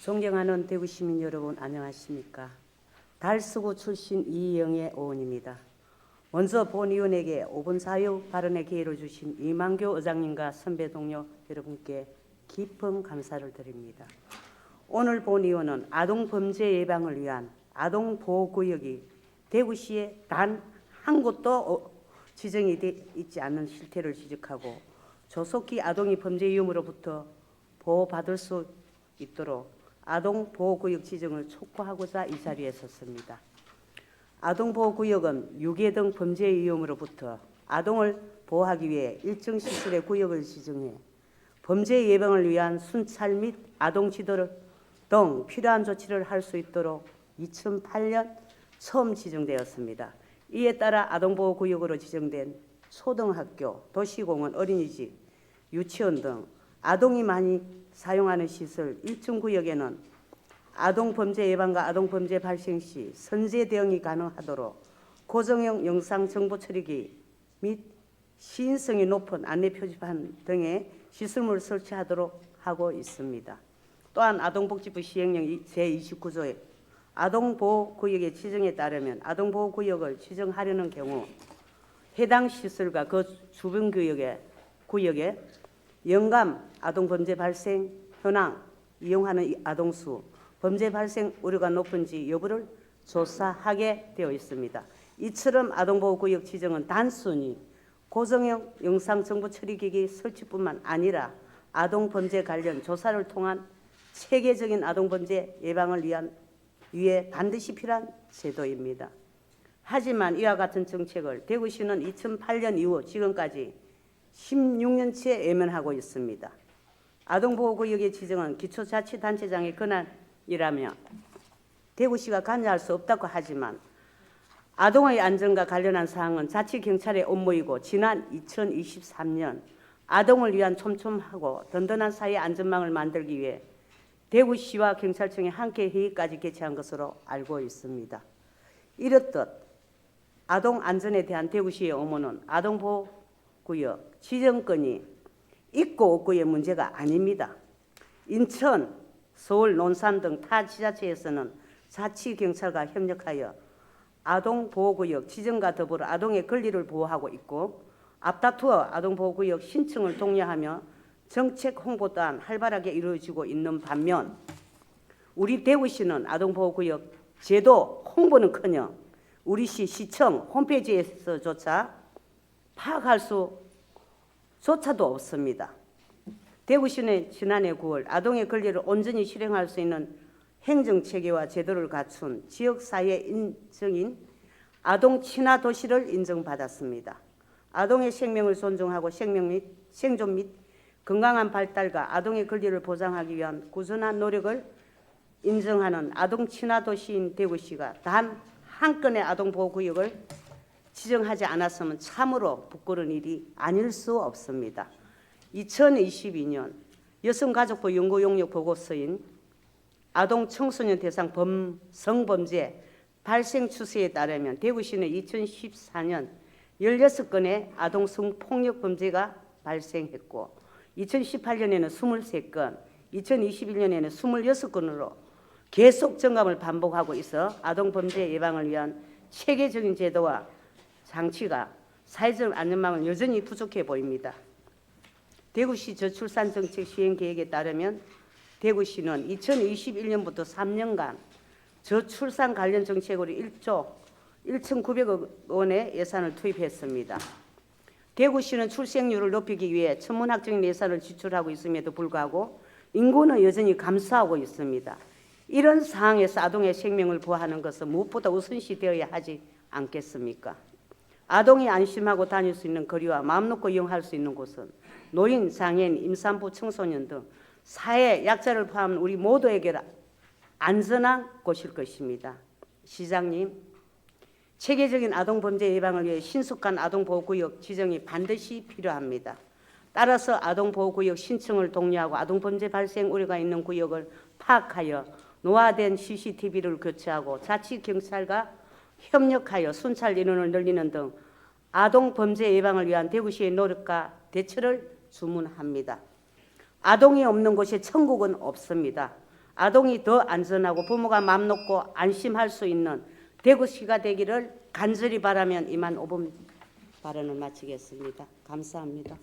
존경하는 대구 시민 여러분, 안녕하십니까? 달서구 출신 이영애 의원입니다. 먼저 본의원에게 5분 사유 발언의 기회를 주신 이만교 의장님과 선배 동료 여러분께 깊은 감사를 드립니다. 오늘 본의원은 아동범죄 예방을 위한 아동보호구역이 대구시에 단 한 곳도 지정이 있지 않는 실태를 지적하고 조속히 아동이 범죄 위험으로부터 보호받을 수 있도록 아동보호구역 지정을 촉구하고자 이 자리에 섰습니다. 아동보호구역은 유괴 등 범죄 위험으로부터 아동을 보호하기 위해 일정 시설의 구역을 지정해 범죄 예방을 위한 순찰 및 아동 지도 등 필요한 조치를 할 수 있도록 2008년 처음 지정되었습니다. 이에 따라 아동보호구역으로 지정된 초등학교, 도시공원, 어린이집, 유치원 등 아동이 많이 사용하는 시설 일정 구역에는 아동범죄 예방과 아동범죄 발생 시 선제 대응이 가능하도록 고정형 영상 정보 처리기 및 시인성이 높은 안내 표지판 등의 시설물을 설치하도록 하고 있습니다. 또한 아동복지부 시행령 제29조의 아동보호구역의 지정에 따르면 아동보호구역을 지정하려는 경우 해당 시설과 그 주변 구역에 영감 아동범죄 발생 현황, 이용하는 아동수, 범죄 발생 우려가 높은지 여부를 조사하게 되어 있습니다. 이처럼 아동보호구역 지정은 단순히 고정형 영상정보 처리기기 설치뿐만 아니라 아동범죄 관련 조사를 통한 체계적인 아동범죄 예방을 위해 반드시 필요한 제도입니다. 하지만 이와 같은 정책을 대구시는 2008년 이후 지금까지 16년째 외면하고 있습니다. 아동보호구역의 지정은 기초자치단체장의 권한이라며 대구시가 관여할 수 없다고 하지만 아동의 안전과 관련한 사항은 자치경찰의 업무이고 지난 2023년 아동을 위한 촘촘하고 든든한 사회 안전망을 만들기 위해 대구시와 경찰청이 함께 회의까지 개최한 것으로 알고 있습니다. 이렇듯 아동 안전에 대한 대구시의 의무는 아동보호구역 지정권이 있고 없고의 문제가 아닙니다. 인천, 서울, 논산 등 타 지자체에서는 자치경찰과 협력하여 아동보호구역 지정과 더불어 아동의 권리를 보호하고 있고 앞다투어 아동보호구역 신청을 독려하며 정책 홍보 또한 활발하게 이루어지고 있는 반면 우리 대구시는 아동보호구역 제도 홍보는커녕 우리 시청 홈페이지에서조차 파악할 수조차도 없습니다. 대구시는 지난해 9월 아동의 권리를 온전히 실행할 수 있는 행정체계와 제도를 갖춘 지역사회 인정인 아동 친화 도시를 인정받았습니다. 아동의 생명을 존중하고 생존 및 건강한 발달과 아동의 권리를 보장하기 위한 꾸준한 노력을 인정하는 아동 친화 도시인 대구시가 단 한 건의 아동보호구역을 지정하지 않았으면 참으로 부끄러운 일이 아닐 수 없습니다. 2022년 여성가족부 연구용역 보고서인 아동 청소년 대상 성범죄 발생 추세에 따르면 대구시는 2014년 16건의 아동 성폭력 범죄가 발생했고 2018년에는 23건, 2021년에는 26건으로 계속 증감을 반복하고 있어 아동범죄 예방을 위한 체계적인 제도와 장치가 사회적 안전망은 여전히 부족해 보입니다. 대구시 저출산 정책 시행 계획에 따르면 대구시는 2021년부터 3년간 저출산 관련 정책으로 1조 1,900억 원의 예산을 투입했습니다. 대구시는 출생률을 높이기 위해 천문학적인 예산을 지출하고 있음에도 불구하고 인구는 여전히 감소하고 있습니다. 이런 상황에서 아동의 생명을 보호하는 것은 무엇보다 우선시 되어야 하지 않겠습니까? 아동이 안심하고 다닐 수 있는 거리와 마음 놓고 이용할 수 있는 곳은 노인, 장애인, 임산부, 청소년 등 사회 약자를 포함한 우리 모두에게 안전한 곳일 것입니다. 시장님, 체계적인 아동범죄 예방을 위해 신속한 아동보호구역 지정이 반드시 필요합니다. 따라서 아동보호구역 신청을 독려하고 아동범죄 발생 우려가 있는 구역을 파악하여 노화된 CCTV를 교체하고 자치경찰과 협력하여 순찰 인원을 늘리는 등 아동 범죄 예방을 위한 대구시의 노력과 대처를 주문합니다. 아동이 없는 곳에 천국은 없습니다. 아동이 더 안전하고 부모가 맘 놓고 안심할 수 있는 대구시가 되기를 간절히 바라면 이만 5분 발언을 마치겠습니다. 감사합니다.